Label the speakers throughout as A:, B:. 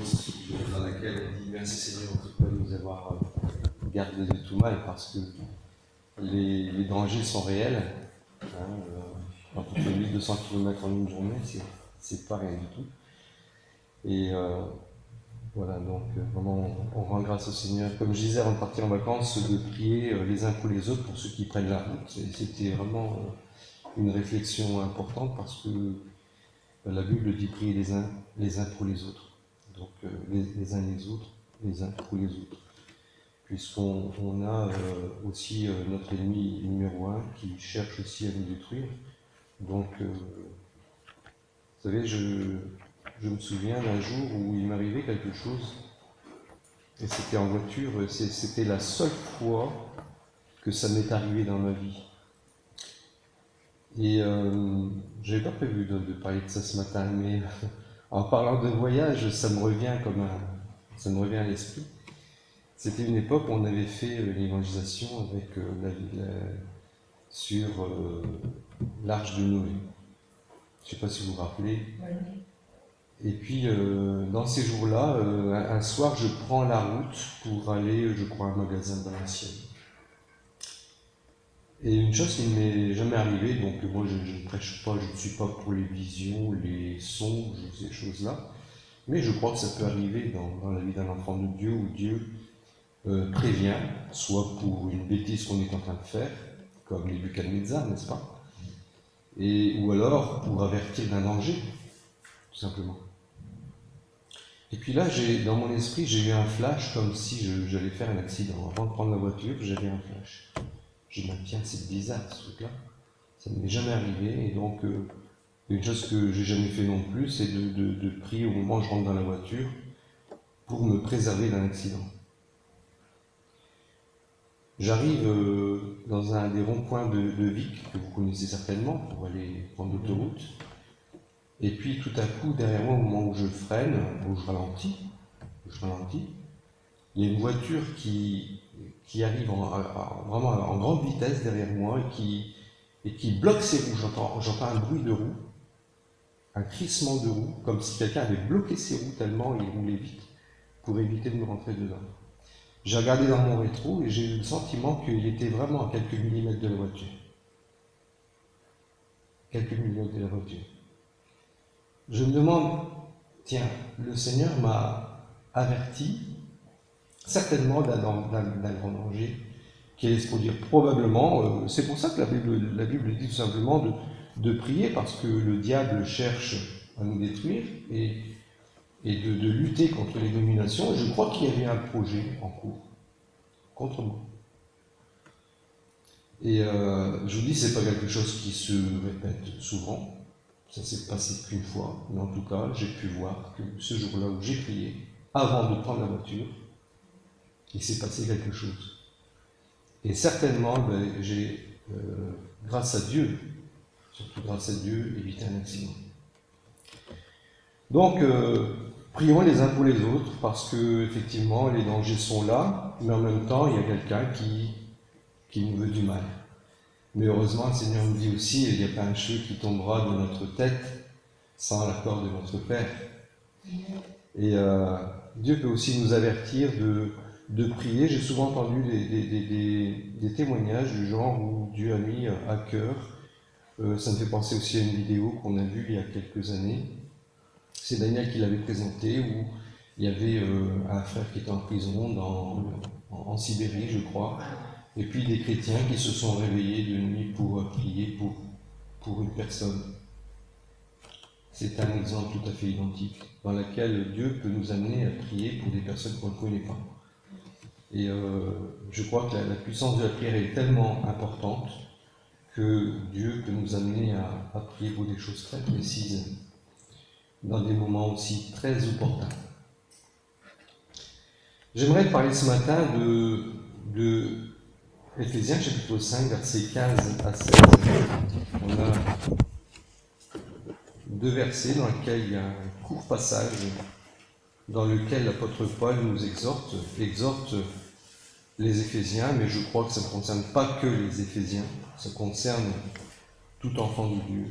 A: séquence dans laquelle on dit merci Seigneur de nous avoir gardé de tout mal, parce que les dangers sont réels. Quand on fait 1200 km en une journée, c'est pas rien du tout. Et voilà, donc vraiment on rend grâce au Seigneur. Comme je disais avant de partir en vacances, de prier les uns pour les autres, pour ceux qui prennent la route. C'était vraiment une réflexion importante, parce que la Bible dit prier les uns pour les autres. Donc les uns les autres, les uns pour les autres. Puisqu'on a aussi notre ennemi numéro un qui cherche aussi à nous détruire. Donc, vous savez, je me souviens d'un jour où il m'arrivait quelque chose, et c'était en voiture, c'était la seule fois que ça m'est arrivé dans ma vie. Et je n'avais pas prévu de parler de ça ce matin, mais en parlant de voyage, ça me revient à l'esprit. C'était une époque où on avait fait l'évangélisation avec sur l'Arche de Noé. Je ne sais pas si vous vous rappelez. Et puis, dans ces jours-là, un soir, je prends la route pour aller, je crois, à un magasin dans la Sienne. Et une chose qui ne m'est jamais arrivée, donc moi je ne prêche pas, je ne suis pas pour les visions, les songes, ces choses-là, mais je crois que ça peut arriver dans la vie d'un enfant de Dieu, où Dieu prévient, soit pour une bêtise qu'on est en train de faire, comme Nebuchadnezzar, n'est-ce pas, ou alors pour avertir d'un danger, tout simplement. Et puis là, dans mon esprit, j'ai eu un flash, comme si j'allais faire un accident. Avant de prendre la voiture, j'avais un flash. J'ai dit, tiens, c'est bizarre ce truc-là. Ça ne m'est jamais arrivé. Et donc, une chose que j'ai jamais fait non plus, c'est de prier au moment où je rentre dans la voiture pour me préserver d'un accident. J'arrive dans un des ronds-points de Vic, que vous connaissez certainement, pour aller prendre l'autoroute. Et puis tout à coup, derrière moi, au moment où je freine, où je ralentis, il y a une voiture qui arrive vraiment en grande vitesse derrière moi et qui bloque ses roues. J'entends un bruit de roue, un crissement de roue, comme si quelqu'un avait bloqué ses roues tellement il roulait vite pour éviter de me rentrer dedans. J'ai regardé dans mon rétro et j'ai eu le sentiment qu'il était vraiment à quelques millimètres de la voiture. Quelques millimètres de la voiture. Je me demande, tiens, le Seigneur m'a averti, certainement d'un grand danger qui allait se produire probablement. C'est pour ça que la Bible dit tout simplement de prier, parce que le diable cherche à nous détruire et de lutter contre les dominations. Et je crois qu'il y avait un projet en cours contre moi. Et je vous dis, c'est pas quelque chose qui se répète souvent. Ça s'est passé qu'une fois, mais en tout cas, j'ai pu voir que ce jour-là où j'ai prié, avant de prendre la voiture, il s'est passé quelque chose. Et certainement, j'ai, grâce à Dieu, surtout grâce à Dieu, évité un accident. Donc, prions les uns pour les autres, parce que effectivement, les dangers sont là, mais en même temps, il y a quelqu'un qui nous veut du mal. Mais heureusement, le Seigneur nous dit aussi, il n'y a pas un cheveu qui tombera de notre tête sans l'accord de notre Père. Et Dieu peut aussi nous avertir de prier. J'ai souvent entendu des témoignages du genre où Dieu a mis à cœur. Ça me fait penser aussi à une vidéo qu'on a vue il y a quelques années. C'est Daniel qui l'avait présentée, où il y avait un frère qui était en prison en Sibérie, je crois. Et puis des chrétiens qui se sont réveillés de nuit pour prier pour une personne. C'est un exemple tout à fait identique, dans lequel Dieu peut nous amener à prier pour des personnes qu'on ne connaît pas. Et je crois que la puissance de la prière est tellement importante que Dieu peut nous amener à prier pour des choses très précises, dans des moments aussi très opportuns. J'aimerais parler ce matin de Éphésiens chapitre 5, versets 15 à 16. On a deux versets dans lesquels il y a un court passage dans lequel l'apôtre Paul nous exhorte les Éphésiens, mais je crois que ça ne concerne pas que les Éphésiens, ça concerne tout enfant de Dieu.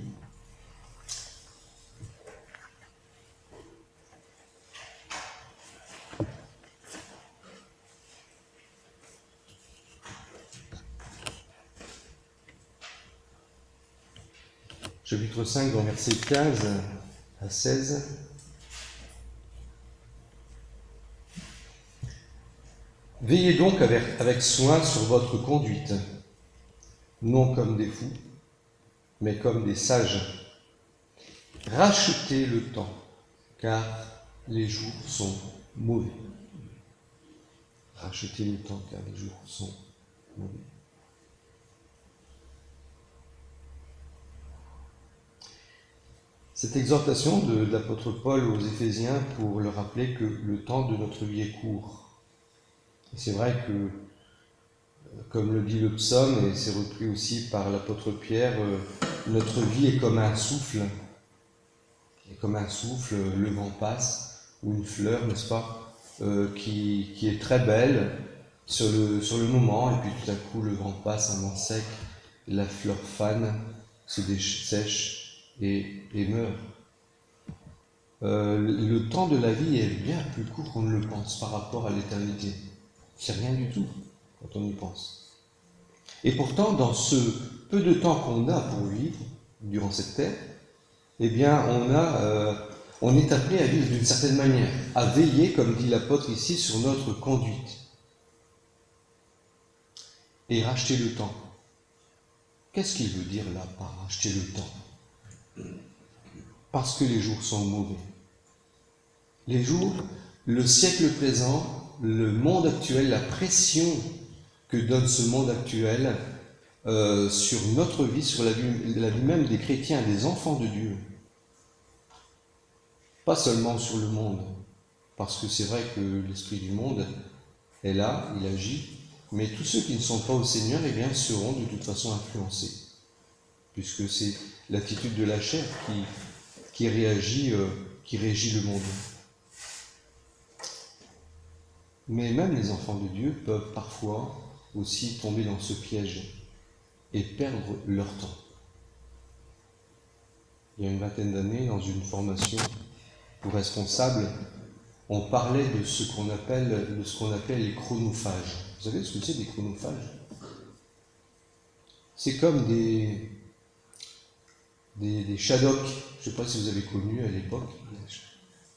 A: chapitre 5, dans versets 15 à 16. Veillez donc avec soin sur votre conduite, non comme des fous, mais comme des sages. Rachetez le temps, car les jours sont mauvais. Rachetez le temps, car les jours sont mauvais. Cette exhortation de l'apôtre Paul aux Éphésiens pour leur rappeler que le temps de notre vie est court. Et c'est vrai que, comme le dit le psaume, et c'est repris aussi par l'apôtre Pierre, notre vie est comme un souffle. Et comme un souffle, le vent passe, ou une fleur, n'est-ce pas, qui est très belle sur le moment, et puis tout à coup le vent passe, un vent sec, la fleur fane, se dessèche et meurt. Le temps de la vie est bien plus court qu'on ne le pense par rapport à l'éternité. C'est rien du tout quand on y pense. Et pourtant, dans ce peu de temps qu'on a pour vivre durant cette terre, eh bien, on est appelé à vivre d'une certaine manière, à veiller, comme dit l'apôtre ici, sur notre conduite. Et racheter le temps. Qu'est-ce qu'il veut dire là par racheter le temps? Parce que les jours sont mauvais. Les jours, le siècle présent, le monde actuel, la pression que donne ce monde actuel sur notre vie, sur la vie même des chrétiens, des enfants de Dieu. Pas seulement sur le monde, parce que c'est vrai que l'esprit du monde est là, il agit, mais tous ceux qui ne sont pas au Seigneur, eh bien, seront de toute façon influencés, puisque c'est l'attitude de la chair qui régit le monde. Mais même les enfants de Dieu peuvent parfois aussi tomber dans ce piège et perdre leur temps. Il y a une vingtaine d'années, dans une formation pour responsables, on parlait de ce qu'on appelle les chronophages. Vous savez ce que c'est des chronophages? C'est comme des shadocks, je ne sais pas si vous avez connu à l'époque,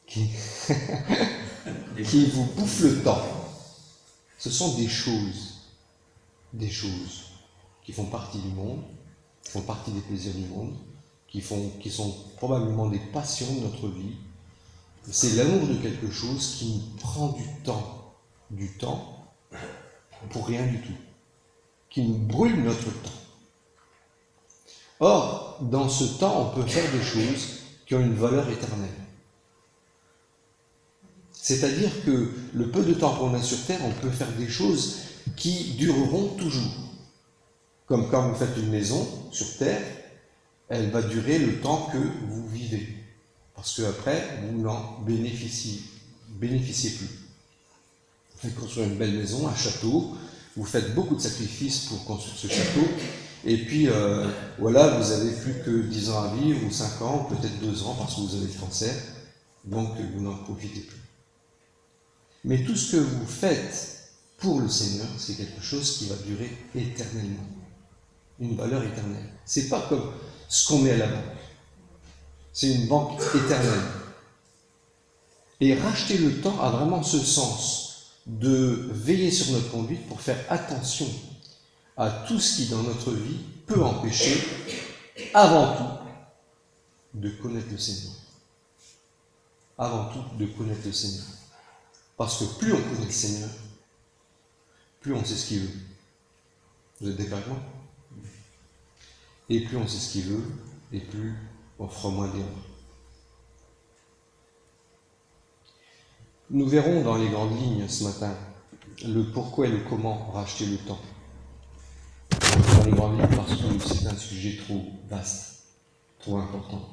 A: qui vous bouffent le temps. Ce sont des choses qui font partie du monde, qui font partie des plaisirs du monde, qui sont probablement des passions de notre vie. C'est l'amour de quelque chose qui nous prend du temps pour rien du tout, qui nous brûle notre temps. Or, dans ce temps, on peut faire des choses qui ont une valeur éternelle. C'est-à-dire que le peu de temps qu'on a sur Terre, on peut faire des choses qui dureront toujours. Comme quand vous faites une maison sur Terre, elle va durer le temps que vous vivez. Parce qu'après, vous n'en bénéficiez plus. Vous faites construire une belle maison, un château, vous faites beaucoup de sacrifices pour construire ce château, et puis voilà, vous n'avez plus que 10 ans à vivre, ou 5 ans, ou peut-être 2 ans parce que vous avez le cancer, donc vous n'en profitez plus. Mais tout ce que vous faites pour le Seigneur, c'est quelque chose qui va durer éternellement. Une valeur éternelle. C'est pas comme ce qu'on met à la banque. C'est une banque éternelle. Et racheter le temps a vraiment ce sens de veiller sur notre conduite pour faire attention à tout ce qui dans notre vie peut empêcher, avant tout, de connaître le Seigneur. Avant tout, de connaître le Seigneur. Parce que plus on connaît le Seigneur, plus on sait ce qu'il veut. Vous êtes d'accord avec moi? Et plus on sait ce qu'il veut, et plus on fera moins d'erreurs. Nous verrons dans les grandes lignes ce matin le pourquoi et le comment racheter le temps. Dans les grandes lignes parce que c'est un sujet trop vaste, trop important,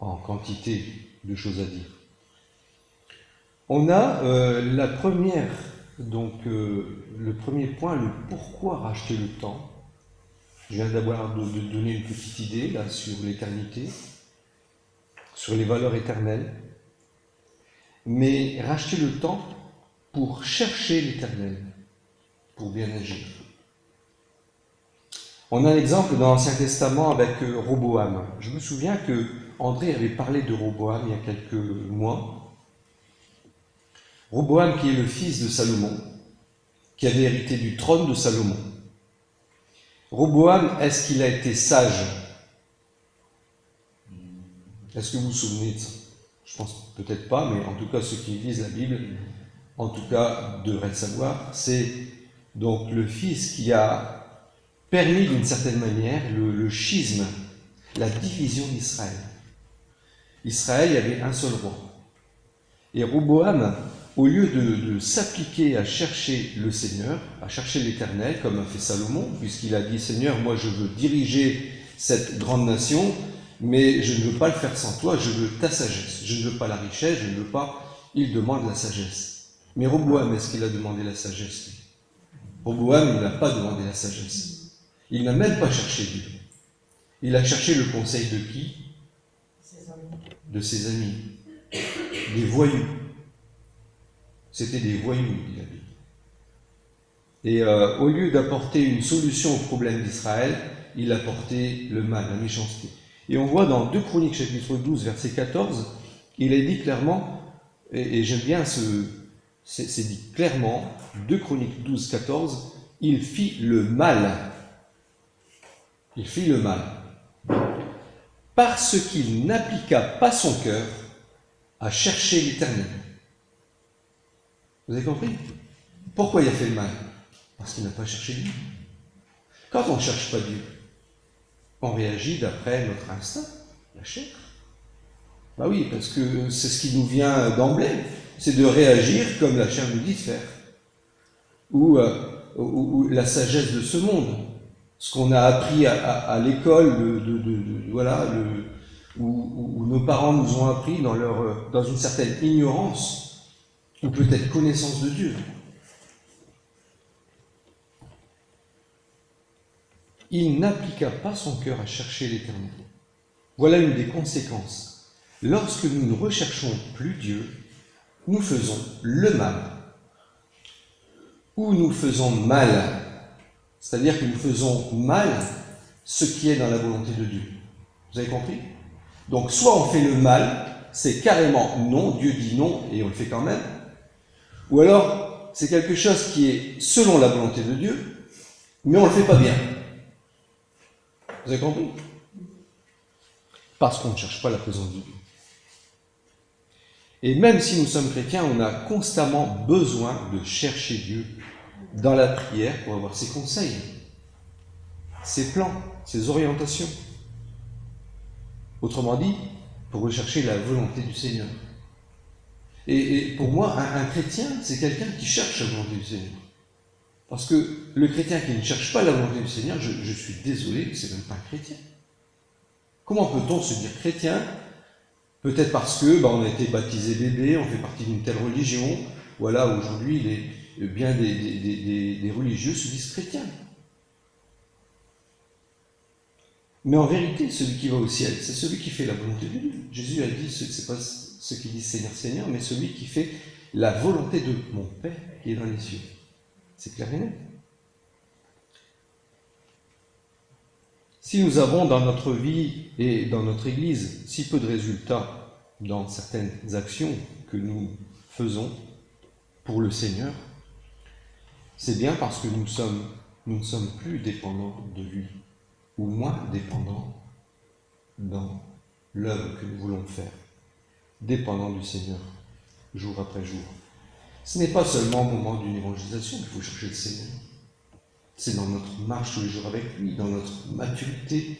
A: en quantité de choses à dire. On a la première, donc le premier point, le pourquoi racheter le temps. Je viens d'abord de donner une petite idée là sur l'éternité, sur les valeurs éternelles. Mais racheter le temps pour chercher l'éternel, pour bien agir. On a un exemple dans l'Ancien Testament avec Roboam. Je me souviens que André avait parlé de Roboam il y a quelques mois. Roboam qui est le fils de Salomon, qui avait hérité du trône de Salomon. Roboam, est-ce qu'il a été sage? Est-ce que vous vous souvenez de ça? Je pense peut-être pas, mais en tout cas ceux qui lisent la Bible, en tout cas devraient le savoir. C'est donc le fils qui a permis d'une certaine manière le schisme, la division d'Israël. Israël, il y avait un seul roi. Et Roboam, au lieu de s'appliquer à chercher le Seigneur, à chercher l'Éternel, comme a fait Salomon, puisqu'il a dit « Seigneur, moi je veux diriger cette grande nation, mais je ne veux pas le faire sans toi, je veux ta sagesse. Je ne veux pas la richesse, je ne veux pas... » Il demande la sagesse. Mais Roboam, est-ce qu'il a demandé la sagesse, lui? Roboam, il n'a pas demandé la sagesse. Il n'a même pas cherché Dieu. Il a cherché le conseil de qui? De ses amis. Des voyous. C'était des voyous, il a dit. Et au lieu d'apporter une solution au problème d'Israël, il apportait le mal, la méchanceté. Et on voit dans 2 Chroniques chapitre 12, verset 14, il est dit clairement, et j'aime bien c'est dit clairement, 2 Chroniques 12, 14, il fit le mal. Il fit le mal. Parce qu'il n'appliqua pas son cœur à chercher l'Éternel. Vous avez compris? Pourquoi il a fait le mal? Parce qu'il n'a pas cherché Dieu. Quand on ne cherche pas Dieu, on réagit d'après notre instinct, la chair. Bah oui, parce que c'est ce qui nous vient d'emblée, c'est de réagir comme la chair nous dit de faire. Ou la sagesse de ce monde. Ce qu'on a appris à l'école, voilà, où nos parents nous ont appris dans une certaine ignorance, ou peut-être connaissance de Dieu. Il n'appliqua pas son cœur à chercher l'Éternel. Voilà une des conséquences. Lorsque nous ne recherchons plus Dieu, nous faisons le mal. Ou nous faisons mal. C'est-à-dire que nous faisons mal ce qui est dans la volonté de Dieu. Vous avez compris? Donc, soit on fait le mal, c'est carrément non, Dieu dit non, et on le fait quand même. Ou alors, c'est quelque chose qui est selon la volonté de Dieu, mais on ne le fait pas bien. Vous avez compris? Parce qu'on ne cherche pas la présence de Dieu. Et même si nous sommes chrétiens, on a constamment besoin de chercher Dieu dans la prière pour avoir ses conseils, ses plans, ses orientations. Autrement dit, pour rechercher la volonté du Seigneur. Et pour moi, un chrétien, c'est quelqu'un qui cherche la volonté du Seigneur. Parce que le chrétien qui ne cherche pas la volonté du Seigneur, je suis désolé, c'est même pas un chrétien. Comment peut-on se dire chrétien? Peut-être parce que on a été baptisé bébé, on fait partie d'une telle religion. Voilà, aujourd'hui, bien des religieux se disent chrétiens. Mais en vérité, celui qui va au ciel, c'est celui qui fait la volonté de Dieu. Jésus a dit, ce n'est pas ceux qui disent Seigneur, Seigneur, mais celui qui fait la volonté de mon Père qui est dans les cieux. C'est clair et net. Si nous avons dans notre vie et dans notre Église si peu de résultats dans certaines actions que nous faisons pour le Seigneur, c'est bien parce que nous ne sommes plus dépendants de lui, ou moins dépendants dans l'œuvre que nous voulons faire, dépendants du Seigneur, jour après jour. Ce n'est pas seulement au moment d'une évangélisation qu'il faut chercher le Seigneur. C'est dans notre marche tous les jours avec lui, dans notre maturité,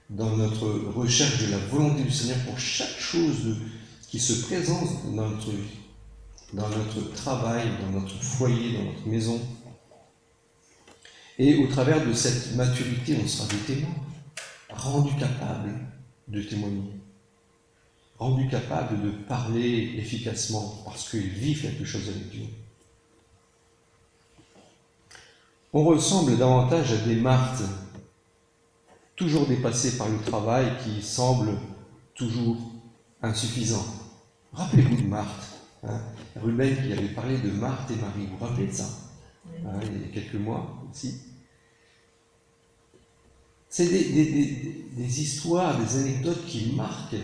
A: dans notre recherche de la volonté du Seigneur pour chaque chose qui se présente dans notre vie, dans notre travail, dans notre foyer, dans notre maison. Et au travers de cette maturité, on sera des témoins, rendus capables de témoigner, rendus capables de parler efficacement parce qu'ils vivent quelque chose avec Dieu. On ressemble davantage à des Marthes, toujours dépassés par le travail qui semble toujours insuffisant. Rappelez-vous de Marthe, Ruben qui avait parlé de Marthe et Marie, vous vous rappelez de ça, il y a quelques mois ici. C'est des histoires, des anecdotes qui marquent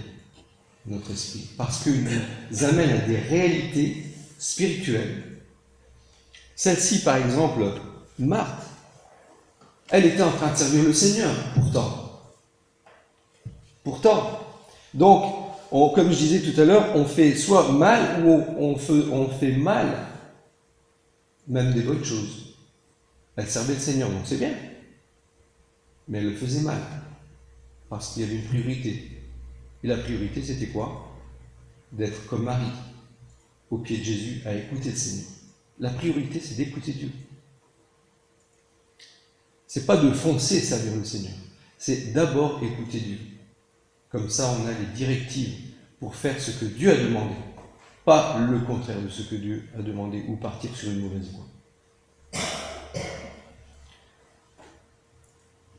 A: notre esprit, parce qu'ils nous amènent à des réalités spirituelles. Celle-ci, par exemple, Marthe, elle était en train de servir le Seigneur, pourtant. Donc, comme je disais tout à l'heure, on fait soit mal ou on fait mal, même des bonnes choses. Elle servait le Seigneur, donc c'est bien. Mais elle le faisait mal, parce qu'il y avait une priorité. Et la priorité, c'était quoi? D'être comme Marie, au pied de Jésus, à écouter le Seigneur. La priorité, c'est d'écouter Dieu. C'est pas de foncer servir le Seigneur. C'est d'abord écouter Dieu. Comme ça, on a les directives pour faire ce que Dieu a demandé. Pas le contraire de ce que Dieu a demandé ou partir sur une mauvaise voie.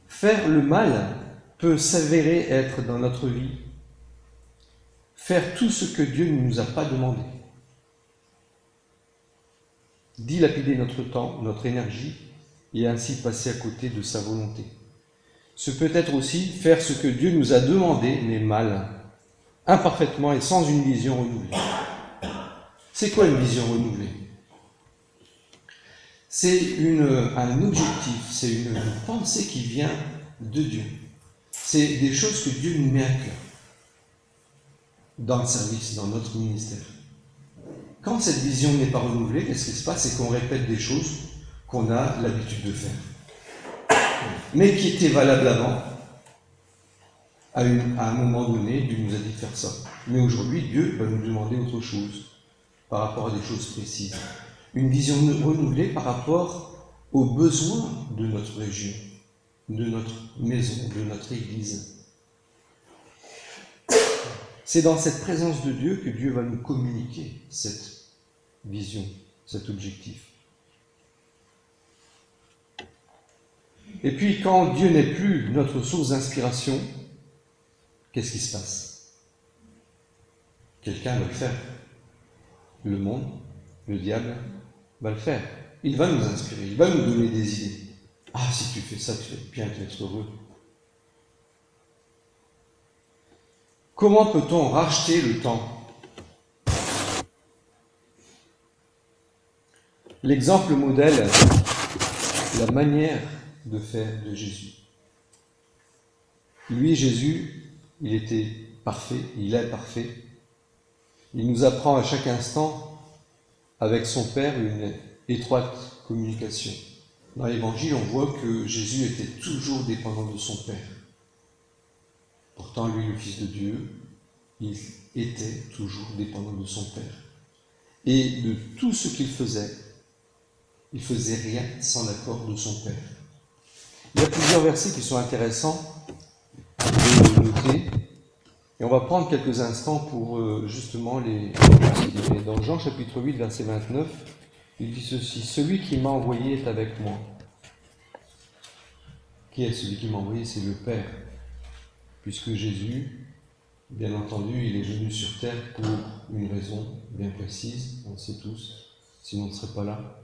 A: Faire le mal peut s'avérer être dans notre vie faire tout ce que Dieu ne nous a pas demandé. Dilapider notre temps, notre énergie, et ainsi passer à côté de sa volonté. Ce peut être aussi faire ce que Dieu nous a demandé, mais mal, imparfaitement et sans une vision renouvelée. C'est quoi une vision renouvelée? C'est un objectif, c'est une pensée qui vient de Dieu. C'est des choses que Dieu nous met à cœur dans le service, dans notre ministère. Quand cette vision n'est pas renouvelée, qu'est-ce qui se passe? C'est qu'on répète des choses qu'on a l'habitude de faire, mais qui étaient valables avant. À un moment donné, Dieu nous a dit de faire ça. Mais aujourd'hui, Dieu va nous demander autre chose par rapport à des choses précises. Une vision renouvelée par rapport aux besoins de notre région, de notre maison, de notre Église. C'est dans cette présence de Dieu que Dieu va nous communiquer cette vision, cet objectif. Et puis, quand Dieu n'est plus notre source d'inspiration, qu'est-ce qui se passe? Quelqu'un va le faire. Le monde, le diable, va le faire. Il va nous inspirer, il va nous donner des idées. Ah, si tu fais ça, tu vas bien être heureux. Comment peut-on racheter le temps? L'exemple modèle, la manière de faire de Jésus. Lui, Jésus, il était parfait, il est parfait. Il nous apprend à chaque instant, avec son Père, une étroite communication. Dans l'Évangile, on voit que Jésus était toujours dépendant de son Père. Pourtant, lui, le Fils de Dieu, il était toujours dépendant de son Père. Et de tout ce qu'il faisait rien sans l'accord de son Père. Il y a plusieurs versets qui sont intéressants de noter. Et on va prendre quelques instants pour justement les considérer. Dans Jean chapitre 8, verset 29, il dit ceci: « Celui qui m'a envoyé est avec moi. » Qui est celui qui m'a envoyé? C'est le Père. Puisque Jésus, bien entendu, il est venu sur terre pour une raison bien précise, on le sait tous, sinon on ne serait pas là.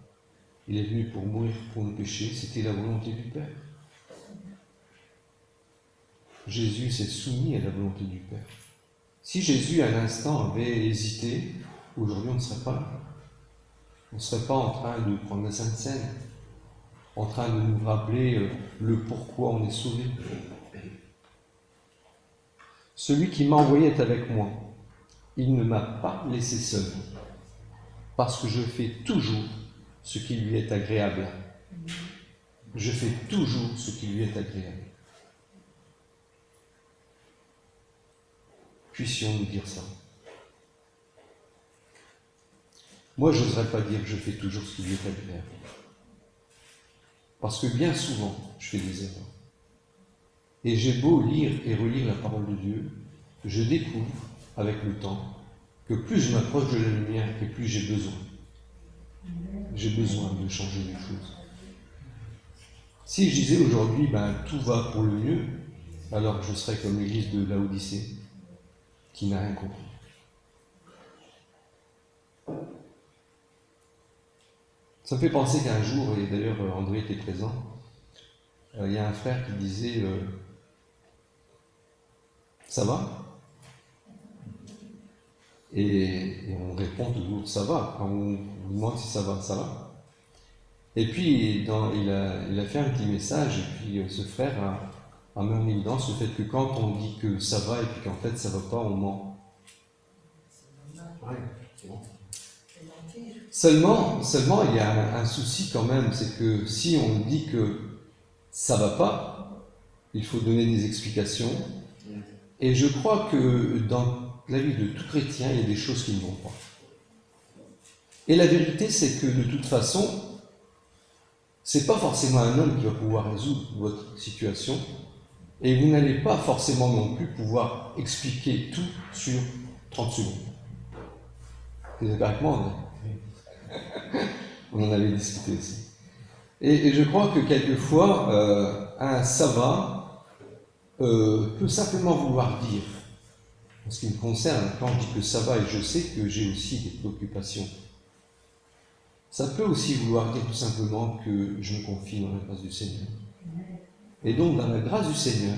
A: Il est venu pour mourir pour nos péchés, c'était la volonté du Père. Jésus s'est soumis à la volonté du Père. Si Jésus, à l'instant, avait hésité, aujourd'hui on ne serait pas là. On ne serait pas en train de prendre la Sainte Seine, en train de nous rappeler le pourquoi on est sauvé. Celui qui m'a envoyé est avec moi. Il ne m'a pas laissé seul, parce que je fais toujours ce qui lui est agréable. Je fais toujours ce qui lui est agréable. Puissions-nous dire ça. Moi, je n'oserais pas dire que je fais toujours ce qui lui est agréable. Parce que bien souvent, je fais des erreurs. Et j'ai beau lire et relire la parole de Dieu, je découvre, avec le temps, que plus je m'approche de la lumière et plus j'ai besoin. J'ai besoin de changer les choses. Si je disais aujourd'hui, tout va pour le mieux, alors je serais comme l'église de Laodicée, qui n'a rien compris. Ça me fait penser qu'un jour, et d'ailleurs André était présent, il y a un frère qui disait ça va? Et on répond toujours ça va. Quand on vous demande si ça va, ça va. Et puis il a fait un petit message, et puis ce frère a mis en évidence le fait que quand on dit que ça va et puis qu'en fait ça va pas, on ment. Ouais, c'est bon. Seulement, il y a un souci quand même, c'est que si on dit que ça va pas, il faut donner des explications. Et je crois que dans la vie de tout chrétien, il y a des choses qui ne vont pas. Et la vérité, c'est que de toute façon, c'est pas forcément un homme qui va pouvoir résoudre votre situation, et vous n'allez pas forcément non plus pouvoir expliquer tout sur 30 secondes. Vous êtes d'accord avec moi, on en avait discuté aussi. Et je crois que quelquefois, un ça va peut simplement vouloir dire, en ce qui me concerne, quand je dis que ça va et je sais que j'ai aussi des préoccupations, ça peut aussi vouloir dire tout simplement que je me confie dans la grâce du Seigneur. Et donc, dans la grâce du Seigneur,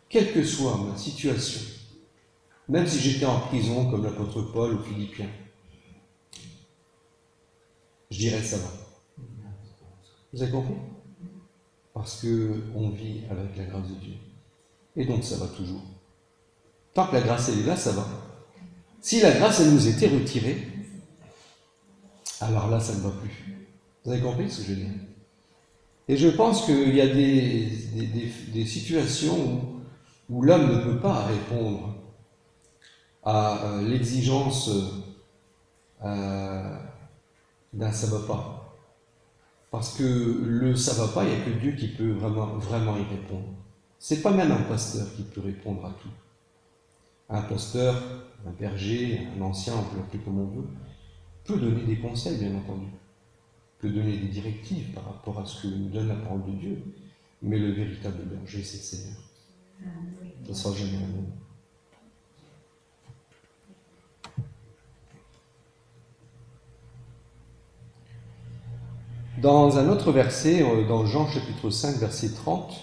A: quelle que soit ma situation, même si j'étais en prison comme l'apôtre Paul ou Philippiens, je dirais ça va. Vous avez compris? Parce qu'on vit avec la grâce de Dieu. Et donc ça va toujours. Tant que la grâce elle est là, ça va. Si la grâce elle nous était retirée, alors là ça ne va plus. Vous avez compris ce que je veux dire? Et je pense qu'il y a des situations où l'homme ne peut pas répondre à l'exigence d'un ça va pas. Parce que le ça va pas, il n'y a que Dieu qui peut vraiment y répondre. C'est pas même un pasteur qui peut répondre à tout. Un pasteur, un berger, un ancien, on peut l'appeler comme on veut, peut donner des conseils, bien entendu, peut donner des directives par rapport à ce que nous donne la parole de Dieu, mais le véritable berger, c'est le Seigneur. Ça ne sera jamais un homme. Dans un autre verset, dans Jean chapitre 5, verset 30,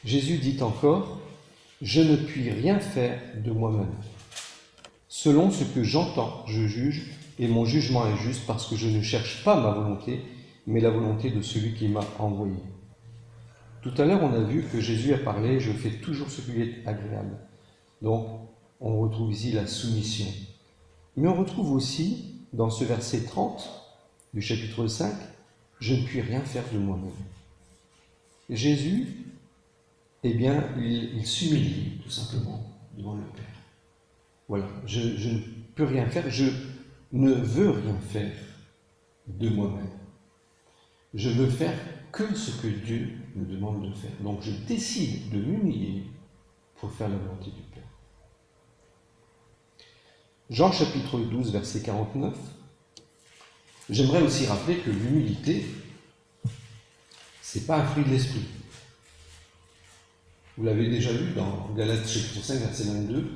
A: Jésus dit encore « Je ne puis rien faire de moi-même. Selon ce que j'entends, je juge, et mon jugement est juste parce que je ne cherche pas ma volonté, mais la volonté de celui qui m'a envoyé. » Tout à l'heure, on a vu que Jésus a parlé « Je fais toujours ce qui est agréable ». Donc, on retrouve ici la soumission. Mais on retrouve aussi, dans ce verset 30 du chapitre 5, « Je ne puis rien faire de moi-même. » Jésus, eh bien, il s'humilie tout simplement devant le Père. Voilà, je ne peux rien faire, je ne veux rien faire de moi-même. Je veux faire que ce que Dieu me demande de faire. Donc je décide de m'humilier pour faire la volonté du Père. Jean chapitre 12, verset 49. J'aimerais aussi rappeler que l'humilité, ce n'est pas un fruit de l'esprit. Vous l'avez déjà lu dans Galates chapitre 5, verset 22,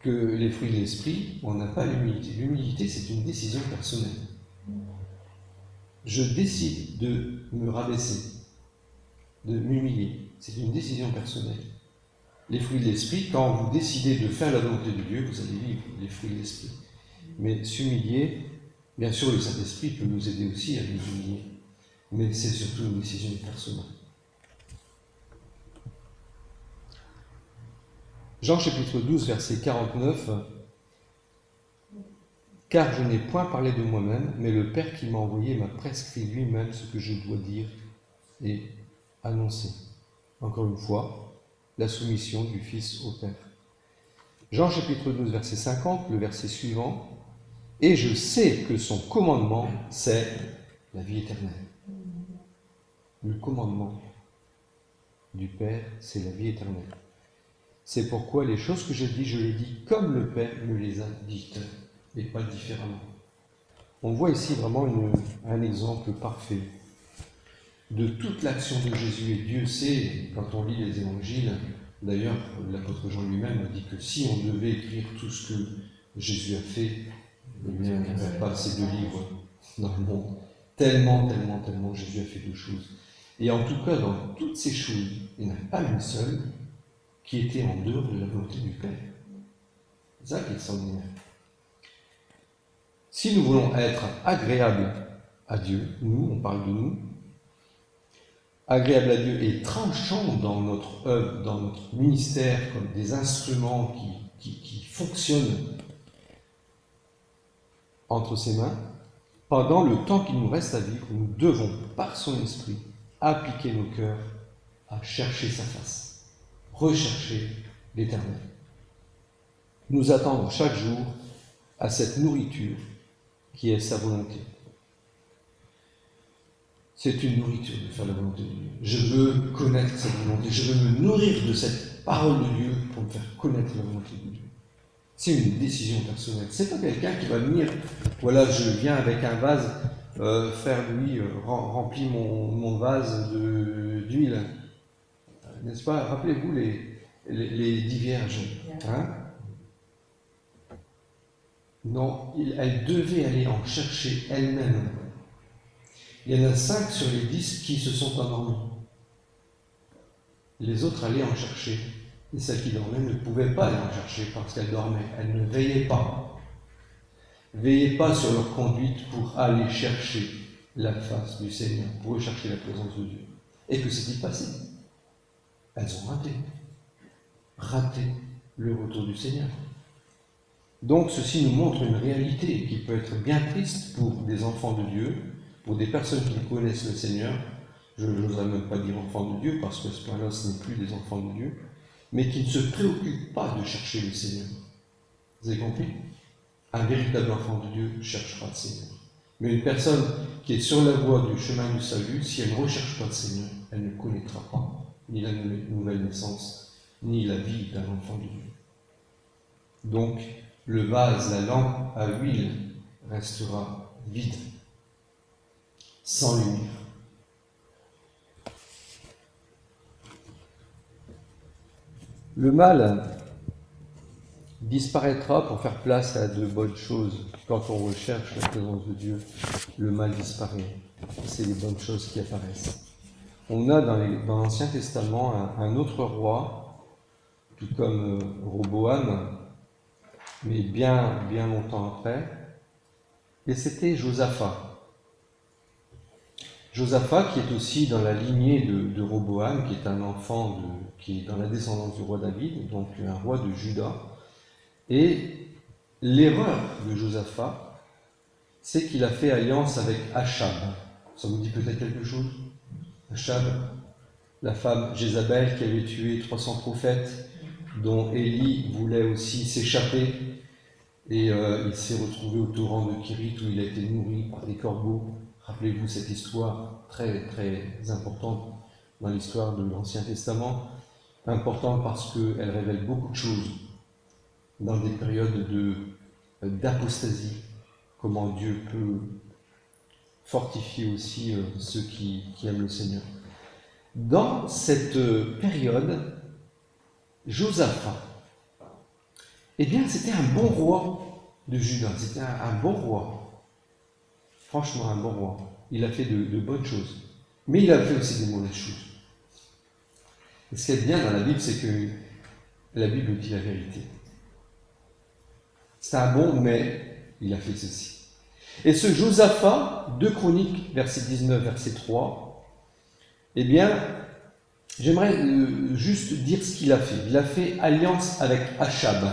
A: que les fruits de l'esprit, on n'a pas l'humilité. L'humilité, c'est une décision personnelle. Je décide de me rabaisser, de m'humilier. C'est une décision personnelle. Les fruits de l'esprit, quand vous décidez de faire la volonté de Dieu, vous allez vivre les fruits de l'esprit. Mais s'humilier, bien sûr, le Saint-Esprit peut nous aider aussi à nous humilier. Mais c'est surtout une décision personnelle. Jean chapitre 12, verset 49. « Car je n'ai point parlé de moi-même, mais le Père qui m'a envoyé m'a prescrit lui-même ce que je dois dire et annoncer. » Encore une fois, la soumission du Fils au Père. Jean chapitre 12, verset 50, le verset suivant. « Et je sais que son commandement, c'est la vie éternelle. » Le commandement du Père, c'est la vie éternelle. C'est pourquoi les choses que je les dis comme le Père me les a dites, et pas différemment. On voit ici vraiment un exemple parfait de toute l'action de Jésus. Et Dieu sait, quand on lit les évangiles, d'ailleurs l'apôtre Jean lui-même a dit que si on devait écrire tout ce que Jésus a fait, eh bien, il n'y aurait pas assez de livres dans le monde. Tellement, tellement, tellement Jésus a fait de choses. Et en tout cas, dans toutes ces choses, il n'y en a pas une seule qui était en dehors de la volonté du Père. C'est ça qui est extraordinaire. Si nous voulons être agréables à Dieu, nous, on parle de nous, agréables à Dieu et tranchants dans notre œuvre, dans notre ministère, comme des instruments qui fonctionnent entre ses mains, pendant le temps qu'il nous reste à vivre, nous devons, par son esprit, appliquer nos cœurs à chercher sa face, rechercher l'Éternel. Nous attendre chaque jour à cette nourriture qui est sa volonté. C'est une nourriture de faire la volonté de Dieu. Je veux connaître cette volonté, je veux me nourrir de cette parole de Dieu pour me faire connaître la volonté de Dieu. C'est une décision personnelle. C'est pas quelqu'un qui va venir, voilà, je viens avec un vase, faire lui, remplir mon vase d'huile. N'est-ce pas? Rappelez-vous les 10 vierges. Hein? Non, elle devait aller en chercher elle-même. Il y en a 5 sur les 10 qui se sont endormis. Les autres allaient en chercher. Et celles qui dormaient ne pouvaient pas aller en chercher parce qu'elles dormaient. Elles ne veillaient pas. Veillaient pas sur leur conduite pour aller chercher la face du Seigneur, pour rechercher la présence de Dieu. Et que s'est-il passé? Elles ont raté le retour du Seigneur. Donc ceci nous montre une réalité qui peut être bien triste pour des enfants de Dieu, pour des personnes qui connaissent le Seigneur. Je n'oserais même pas dire enfants de Dieu, parce que ce point-là, ce n'est plus des enfants de Dieu, mais qui ne se préoccupent pas de chercher le Seigneur. Vous avez compris? Un véritable enfant de Dieu cherchera le Seigneur. Mais une personne qui est sur la voie du chemin du salut, si elle ne recherche pas le Seigneur, elle ne connaîtra pas ni la nouvelle naissance, ni la vie d'un enfant de Dieu. Donc, le vase, la lampe à huile restera vide, sans lumière. Le mal disparaîtra pour faire place à de bonnes choses. Quand on recherche la présence de Dieu, le mal disparaît. C'est les bonnes choses qui apparaissent. On a dans l'Ancien Testament un autre roi, tout comme Roboam, mais bien longtemps après, et c'était Josaphat. Josaphat qui est aussi dans la lignée de Roboam, qui est un enfant qui est dans la descendance du roi David, donc un roi de Juda. Et l'erreur de Josaphat, c'est qu'il a fait alliance avec Achab. Ça vous dit peut-être quelque chose? Achab, la femme Jézabel qui avait tué 300 prophètes, dont Élie voulait aussi s'échapper, et il s'est retrouvé au torrent de Kérit où il a été nourri par des corbeaux. Rappelez-vous cette histoire très très importante dans l'histoire de l'Ancien Testament, importante parce qu'elle révèle beaucoup de choses dans des périodes d'apostasie, comment Dieu peut fortifier aussi ceux qui aiment le Seigneur. Dans cette période, Josaphat, eh bien, c'était un bon roi de Juda, c'était un bon roi. Franchement, un bon roi. Il a fait de bonnes choses. Mais il a fait aussi des mauvaises choses. Et ce qui est bien dans la Bible, c'est que la Bible dit la vérité. C'est un bon, mais il a fait ceci. Et ce Josaphat, 2 Chroniques, verset 19, verset 3, eh bien, j'aimerais juste dire ce qu'il a fait. Il a fait alliance avec Achab.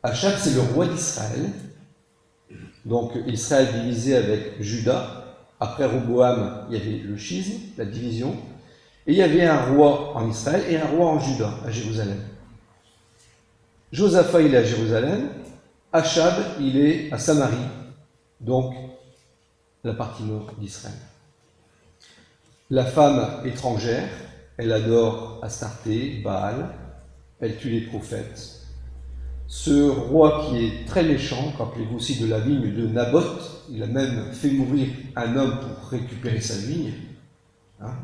A: Achab, c'est le roi d'Israël. Donc Israël divisé avec Juda. Après Roboam, il y avait le schisme, la division. Et il y avait un roi en Israël et un roi en Juda, à Jérusalem. Josaphat, il est à Jérusalem. Achab, il est à Samarie, donc la partie nord d'Israël. La femme étrangère, elle adore Astarté, Baal, elle tue les prophètes. Ce roi qui est très méchant, rappelez-vous aussi de la vigne de Naboth, il a même fait mourir un homme pour récupérer sa vigne. Hein?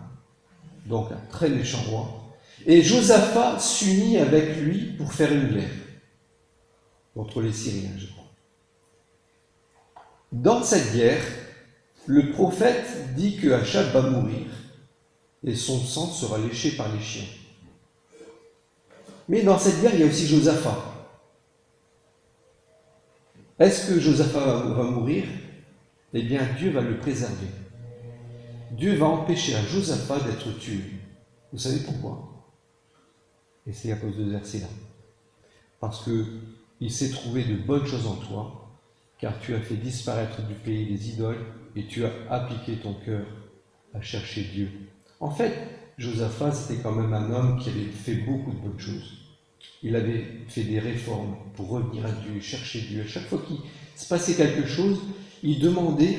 A: Donc un très méchant roi. Et Josaphat s'unit avec lui pour faire une guerre contre les Syriens, je crois. Dans cette guerre, le prophète dit que Achab va mourir et son sang sera léché par les chiens. Mais dans cette guerre, il y a aussi Josaphat. Est-ce que Josaphat va mourir? Eh bien, Dieu va le préserver. Dieu va empêcher à Josaphat d'être tué. Vous savez pourquoi? Et c'est à cause de ce verset-là. Parce qu'il s'est trouvé de bonnes choses en toi, car tu as fait disparaître du pays les idoles et tu as appliqué ton cœur à chercher Dieu. En fait, Josaphat, c'était quand même un homme qui avait fait beaucoup de bonnes choses. Il avait fait des réformes pour revenir à Dieu, chercher Dieu. À chaque fois qu'il se passait quelque chose, il demandait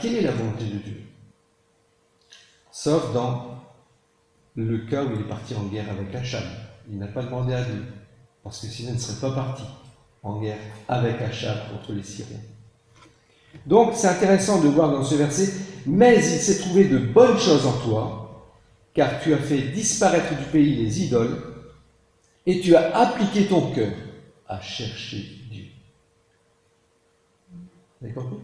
A: quelle est la volonté de Dieu. Sauf dans le cas où il est parti en guerre avec Achab. Il n'a pas demandé à Dieu, parce que sinon il ne serait pas parti en guerre avec Achab contre les Syriens. Donc c'est intéressant de voir dans ce verset, mais il s'est trouvé de bonnes choses en toi, car tu as fait disparaître du pays les idoles, et tu as appliqué ton cœur à chercher Dieu. Vous avez compris?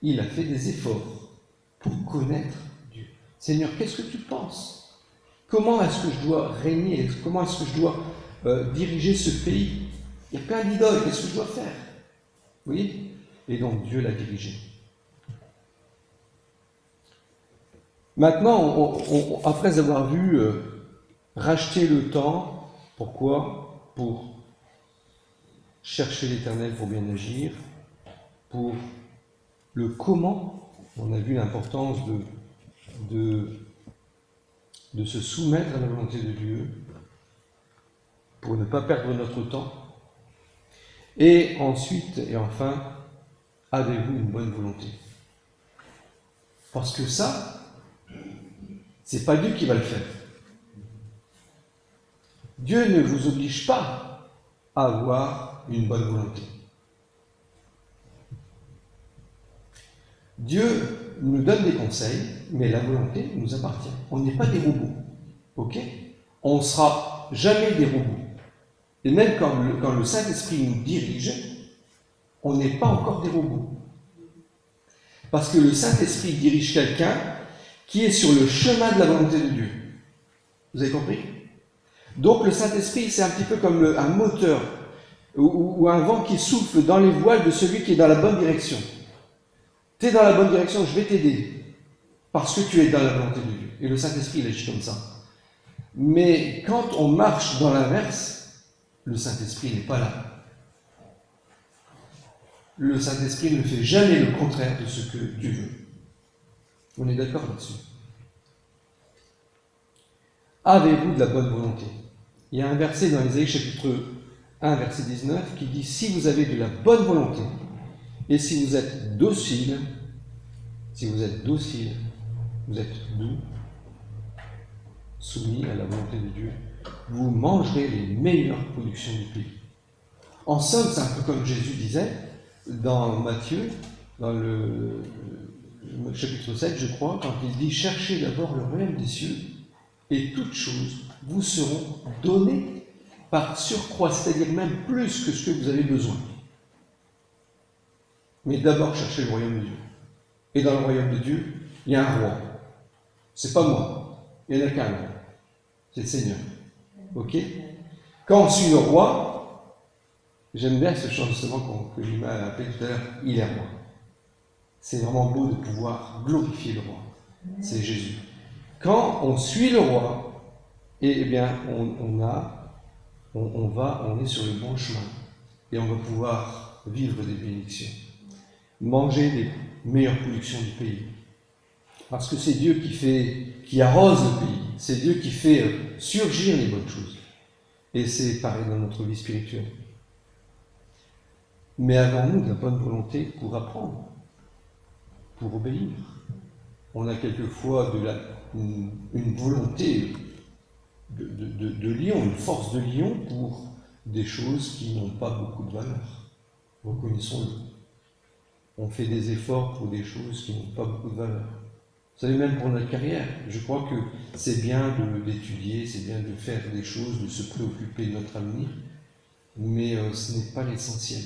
A: Il a fait des efforts pour connaître Dieu. Seigneur, qu'est-ce que tu penses? Comment est-ce que je dois régner? Comment est-ce que je dois diriger ce pays? Il y a plein d'idoles, qu'est-ce que je dois faire? Vous voyez? Et donc Dieu l'a dirigé. Maintenant, après avoir vu racheter le temps, pourquoi? Pour chercher l'Éternel pour bien agir, pour le comment, on a vu l'importance de se soumettre à la volonté de Dieu, pour ne pas perdre notre temps. Et ensuite, et enfin, avez-vous une bonne volonté? Parce que ça, c'est pas Dieu qui va le faire. Dieu ne vous oblige pas à avoir une bonne volonté. Dieu nous donne des conseils, mais la volonté nous appartient. On n'est pas des robots, ok? On ne sera jamais des robots. Et même quand le Saint-Esprit nous dirige, on n'est pas encore des robots. Parce que le Saint-Esprit dirige quelqu'un qui est sur le chemin de la volonté de Dieu. Vous avez compris? Donc le Saint-Esprit, c'est un petit peu comme un moteur ou un vent qui souffle dans les voiles de celui qui est dans la bonne direction. Tu es dans la bonne direction, je vais t'aider. Parce que tu es dans la volonté de Dieu. Et le Saint-Esprit, il agit comme ça. Mais quand on marche dans l'inverse, le Saint-Esprit n'est pas là. Le Saint-Esprit ne fait jamais le contraire de ce que Dieu veut. On est d'accord là-dessus? Avez-vous de la bonne volonté? Il y a un verset dans Ésaïe chapitre 1, verset 19, qui dit « Si vous avez de la bonne volonté, et si vous êtes docile, vous êtes doux, soumis à la volonté de Dieu, vous mangerez les meilleures productions du pays. » En somme, c'est un peu comme Jésus disait dans Matthieu, dans le chapitre 7, je crois, quand il dit « Cherchez d'abord le royaume des cieux, et toutes choses vous seront données par surcroît, c'est-à-dire même plus que ce que vous avez besoin. » Mais d'abord, cherchez le royaume de Dieu. Et dans le royaume de Dieu, il y a un roi. C'est pas moi. Il n'y en a qu'un roi. C'est le Seigneur. Ok? Quand on suit le roi, j'aime bien ce chant justement que Lima a appelé tout à l'heure, il est roi. C'est vraiment beau de pouvoir glorifier le roi. C'est Jésus. Quand on suit le roi, eh bien, on est sur le bon chemin. Et on va pouvoir vivre des bénédictions. Manger les meilleures productions du pays. Parce que c'est Dieu qui arrose le pays. C'est Dieu qui fait surgir les bonnes choses. Et c'est pareil dans notre vie spirituelle. Mais avons-nous de la bonne volonté pour apprendre, pour obéir? On a quelquefois une volonté de lion, une force de lion pour des choses qui n'ont pas beaucoup de valeur. Reconnaissons-le. On fait des efforts pour des choses qui n'ont pas beaucoup de valeur. Vous savez, même pour notre carrière, je crois que c'est bien d'étudier, c'est bien de faire des choses, de se préoccuper de notre avenir, mais ce n'est pas l'essentiel.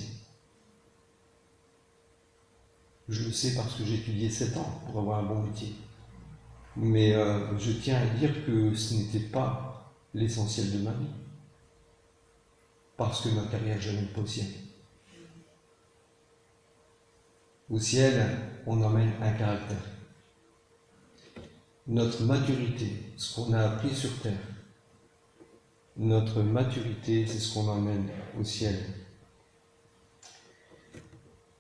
A: Je le sais parce que j'ai étudié 7 ans pour avoir un bon métier. Mais je tiens à dire que ce n'était pas l'essentiel de ma vie. Parce que ma carrière, je n'aime pas au ciel. Au ciel, on emmène un caractère. Notre maturité, ce qu'on a appris sur terre, notre maturité, c'est ce qu'on emmène au ciel.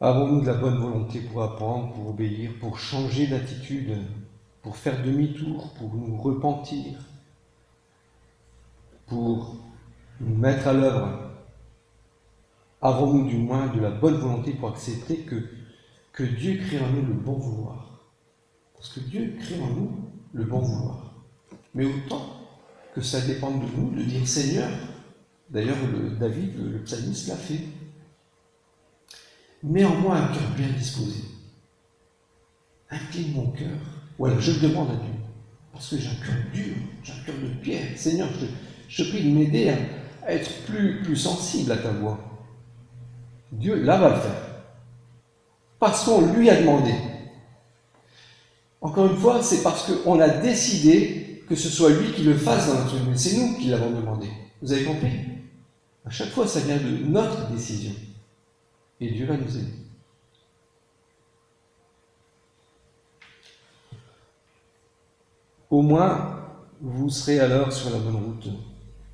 A: Avons-nous de la bonne volonté pour apprendre, pour obéir, pour changer d'attitude, pour faire demi-tour, pour nous repentir, pour nous mettre à l'œuvre? Avons-nous du moins de la bonne volonté pour accepter que Dieu crée en nous le bon vouloir? Parce que Dieu crée en nous le bon vouloir. Mais autant que ça dépend de nous de dire Seigneur, d'ailleurs David, le psalmiste, l'a fait. Mets en moi un cœur bien disposé. Incline mon cœur. Voilà, je le demande à Dieu. Parce que j'ai un cœur dur, j'ai un cœur de pierre. Seigneur, je te prie de m'aider à être plus sensible à ta voix. Dieu, là, va le faire. Parce qu'on lui a demandé. Encore une fois, c'est parce qu'on a décidé que ce soit lui qui le fasse dans notre vie. C'est nous qui l'avons demandé. Vous avez compris? À chaque fois, ça vient de notre décision. Et Dieu va nous aider. Au moins, vous serez alors sur la bonne route.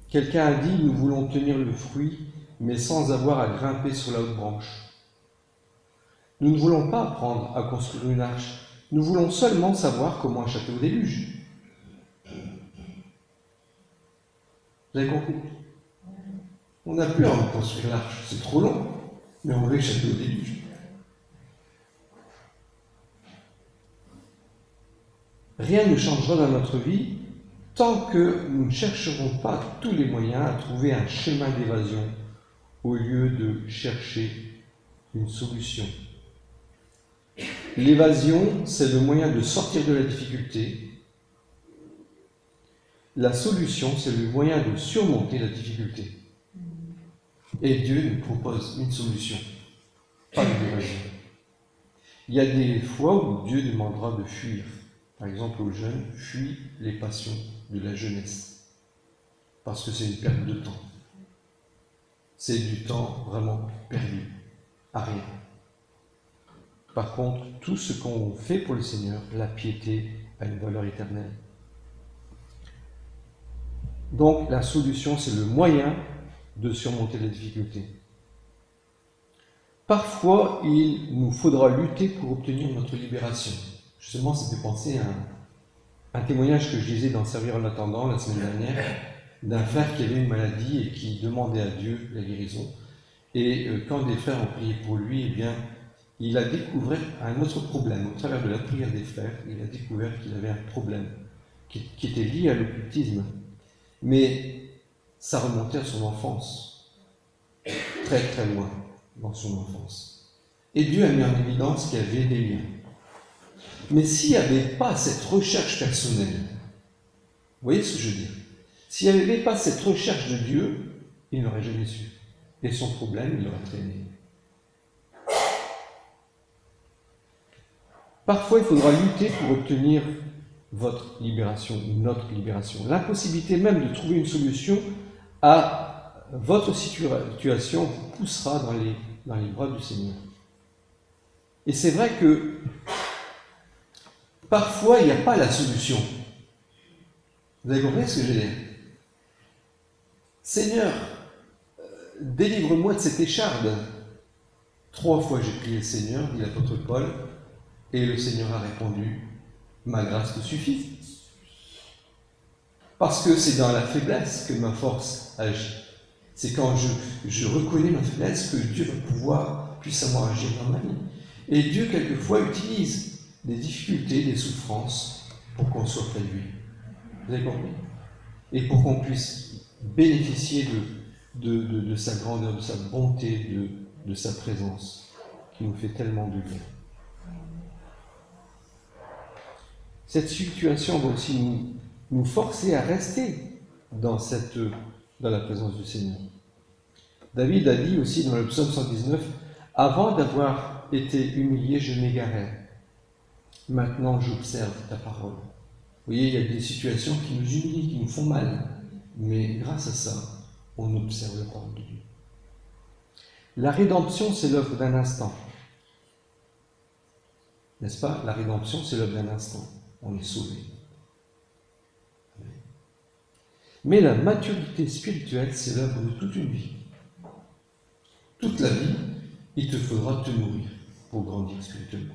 A: Quelqu'un a dit, nous voulons tenir le fruit, mais sans avoir à grimper sur la haute branche. Nous ne voulons pas apprendre à construire une arche. Nous voulons seulement savoir comment échapper au déluge. Vous avez compris? On n'a plus envie de construire l'arche, c'est trop long, mais on veut échapper au déluge. Rien ne changera dans notre vie tant que nous ne chercherons pas tous les moyens à trouver un chemin d'évasion au lieu de chercher une solution. L'évasion, c'est le moyen de sortir de la difficulté. La solution, c'est le moyen de surmonter la difficulté. Et Dieu nous propose une solution, pas une évasion. Il y a des fois où Dieu demandera de fuir. Par exemple, aux jeunes, fuis les passions de la jeunesse. Parce que c'est une perte de temps. C'est du temps vraiment perdu, à rien. Par contre, tout ce qu'on fait pour le Seigneur, la piété, a une valeur éternelle. Donc, la solution, c'est le moyen de surmonter les difficultés. Parfois, il nous faudra lutter pour obtenir notre libération. Justement, ça fait penser à un témoignage que je lisais dans Servir en attendant la semaine dernière, d'un frère qui avait une maladie et qui demandait à Dieu la guérison. Et quand des frères ont prié pour lui, eh bien, il a découvert un autre problème. Au travers de la prière des frères, il a découvert qu'il avait un problème qui était lié à l'occultisme. Mais ça remontait à son enfance, très très loin dans son enfance. Et Dieu a mis en évidence qu'il y avait des liens. Mais s'il n'y avait pas cette recherche personnelle, vous voyez ce que je veux dire? S'il n'y avait pas cette recherche de Dieu, il n'aurait jamais su. Et son problème, il l'aurait traîné. Parfois, il faudra lutter pour obtenir votre libération, notre libération. L'impossibilité même de trouver une solution à votre situation vous poussera dans les bras du Seigneur. Et c'est vrai que parfois, il n'y a pas la solution. Vous avez compris ce que je veux dire? Seigneur, délivre-moi de cette écharde. 3 fois j'ai prié le Seigneur, dit l'apôtre Paul, et le Seigneur a répondu, ma grâce te suffit. Parce que c'est dans la faiblesse que ma force agit. C'est quand je reconnais ma faiblesse que Dieu va pouvoir puissamment agir dans ma vie. Et Dieu, quelquefois, utilise des difficultés, des souffrances pour qu'on soit près de lui. Vous avez compris? Et pour qu'on puisse bénéficier de sa grandeur, de sa bonté, de sa présence, qui nous fait tellement de bien. Cette situation va aussi nous forcer à rester dans la présence du Seigneur. David a dit aussi dans le psaume 119, avant d'avoir été humilié, je m'égarais. Maintenant, j'observe ta parole. Vous voyez, il y a des situations qui nous humilient, qui nous font mal. Mais grâce à ça, on observe la parole de Dieu. La rédemption, c'est l'œuvre d'un instant. N'est-ce pas? La rédemption, c'est l'œuvre d'un instant. On est sauvé. Mais la maturité spirituelle, c'est l'œuvre de toute une vie. Toute la vie, il te faudra te nourrir pour grandir spirituellement.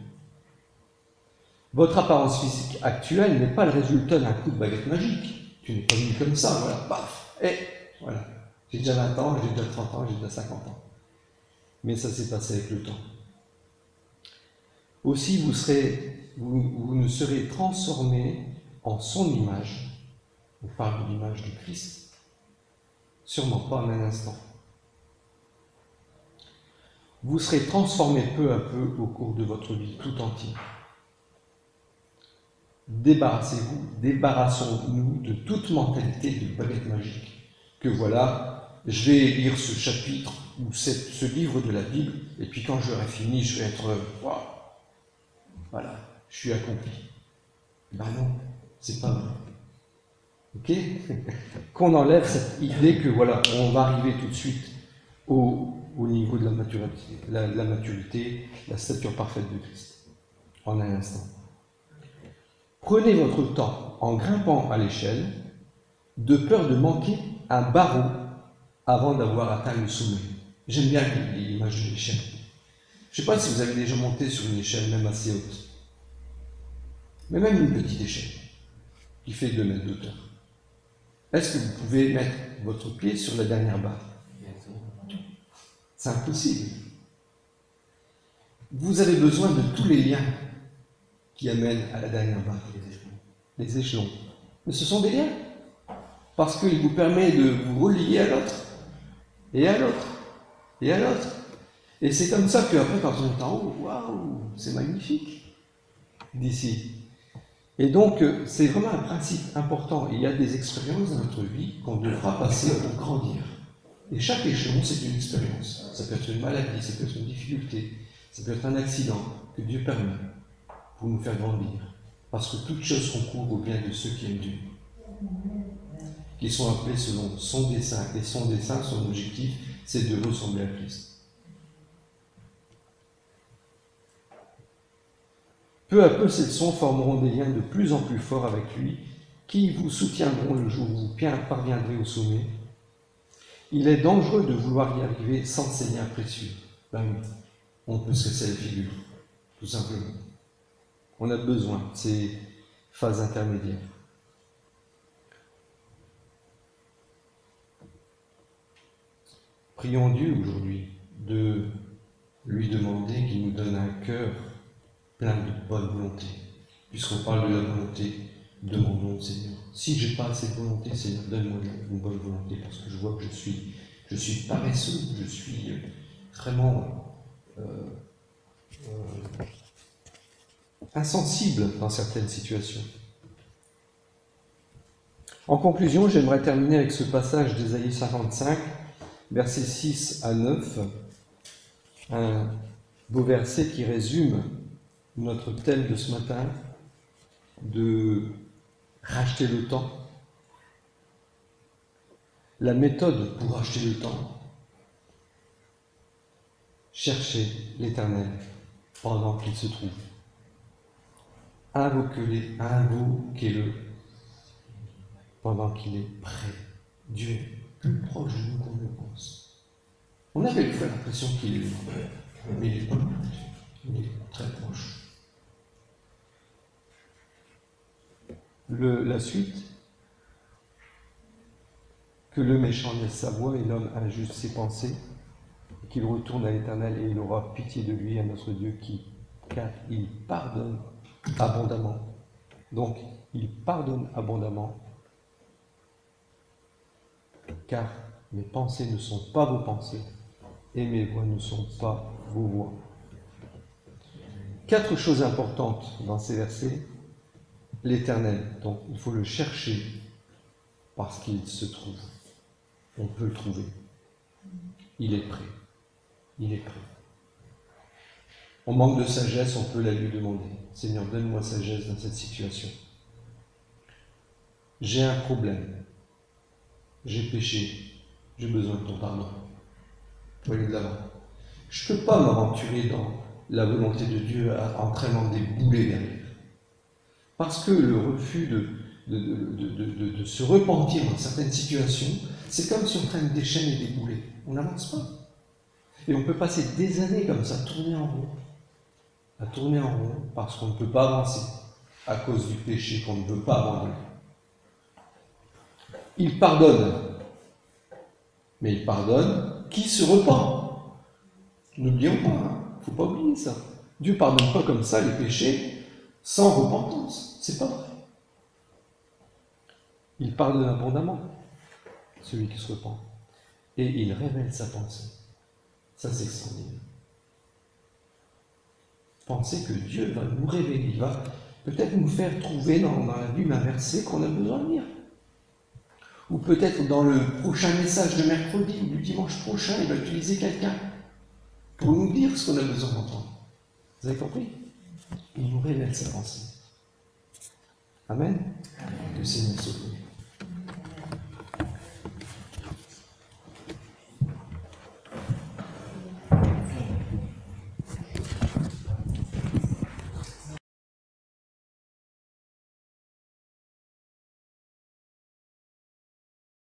A: Votre apparence physique actuelle n'est pas le résultat d'un coup de baguette magique. Tu n'es pas venu comme ça, voilà, paf, et voilà. J'ai déjà 20 ans, j'ai déjà 30 ans, j'ai déjà 50 ans. Mais ça s'est passé avec le temps. Aussi, vous ne serez transformés en son image. On parle de l'image du Christ. Sûrement pas en un instant. Vous serez transformés peu à peu au cours de votre vie tout entière. Débarrassons-nous de toute mentalité de baguette magique. Que voilà, je vais lire ce chapitre ou ce livre de la Bible, et puis quand j'aurai fini, je vais être waouh, voilà, je suis accompli. Ben non, c'est pas vrai. Ok? Qu'on enlève cette idée que voilà, on va arriver tout de suite au niveau de la maturité, la stature parfaite de Christ, en un instant. Prenez votre temps en grimpant à l'échelle, de peur de manquer un barreau avant d'avoir atteint le sommet. J'aime bien l'image de l'échelle. Je ne sais pas si vous avez déjà monté sur une échelle même assez haute, mais même une petite échelle qui fait 2 mètres d'auteur. Est-ce que vous pouvez mettre votre pied sur la dernière barre? C'est impossible. Vous avez besoin de tous les liens qui amènent à la dernière barre, les échelons. Mais ce sont des liens, parce qu'il vous permet de vous relier à l'autre, et à l'autre, et à l'autre. Et c'est comme ça qu'après, quand on est en haut, waouh, c'est magnifique d'ici. Et donc, c'est vraiment un principe important. Il y a des expériences dans notre vie qu'on devra passer pour grandir. Et chaque échelon, c'est une expérience. Ça peut être une maladie, ça peut être une difficulté, ça peut être un accident que Dieu permet pour nous faire grandir. Parce que toute chose concourt au bien de ceux qui aiment Dieu, qui sont appelés selon son dessein. Et son dessein, son objectif, c'est de ressembler à Christ. Peu à peu, ces leçons formeront des liens de plus en plus forts avec lui, qui vous soutiendront le jour où vous parviendrez au sommet. Il est dangereux de vouloir y arriver sans ces liens précieux. Ben oui, on peut se casser la figure, tout simplement. On a besoin de ces phases intermédiaires. Prions Dieu aujourd'hui de lui demander qu'il nous donne un cœur plein de bonne volonté, puisqu'on parle de la volonté, demandons au Seigneur. Si je n'ai pas assez de volonté, Seigneur, donne-moi une bonne volonté, parce que je vois que je suis paresseux, je suis vraiment insensible dans certaines situations. En conclusion, j'aimerais terminer avec ce passage d'Ésaïe 55, versets 6 à 9, un beau verset qui résume notre thème de ce matin, de racheter le temps. La méthode pour racheter le temps, cherchez l'Éternel pendant qu'il se trouve. Invoquez-le pendant qu'il est prêt. Dieu est plus proche de nous qu'on le pense. On a quelquefois l'impression qu'il est loin, mais il n'est pas loin. Il est très proche. La suite, que le méchant laisse sa voix et l'homme injuste ses pensées, et qu'il retourne à l'Éternel et il aura pitié de lui, à notre Dieu, car il pardonne abondamment. Donc, il pardonne abondamment, car mes pensées ne sont pas vos pensées, et mes voix ne sont pas vos voix. 4 choses importantes dans ces versets. L'Éternel, donc il faut le chercher parce qu'il se trouve. On peut le trouver. Il est prêt. Il est prêt. on manque de sagesse, on peut la lui demander. Seigneur, donne-moi sagesse dans cette situation. J'ai un problème. J'ai péché. J'ai besoin de ton pardon. Pour aller de l'avant. Je ne peux pas m'aventurer dans la volonté de Dieu en traînant des boulets derrière. Parce que le refus de se repentir dans certaines situations, c'est comme si on traîne des chaînes et des boulets. On n'avance pas. Et on peut passer des années comme ça, à tourner en rond, parce qu'on ne peut pas avancer à cause du péché qu'on ne veut pas abandonner. Il pardonne, mais il pardonne qui se repent. N'oublions pas, il ne faut pas oublier ça. Dieu ne pardonne pas comme ça les péchés sans repentance. C'est pas vrai. Il pardonne abondamment celui qui se repent. Et il révèle sa pensée. Ça, c'est extraordinaire. Pensez que Dieu va nous révéler, il va peut-être nous faire trouver dans la Bible un verset qu'on a besoin de lire. Ou peut-être dans le prochain message de mercredi ou du dimanche prochain, il va utiliser quelqu'un pour nous dire ce qu'on a besoin d'entendre. Vous avez compris? Il nous révèle sa pensée. Amen. Que le Seigneur soit béni.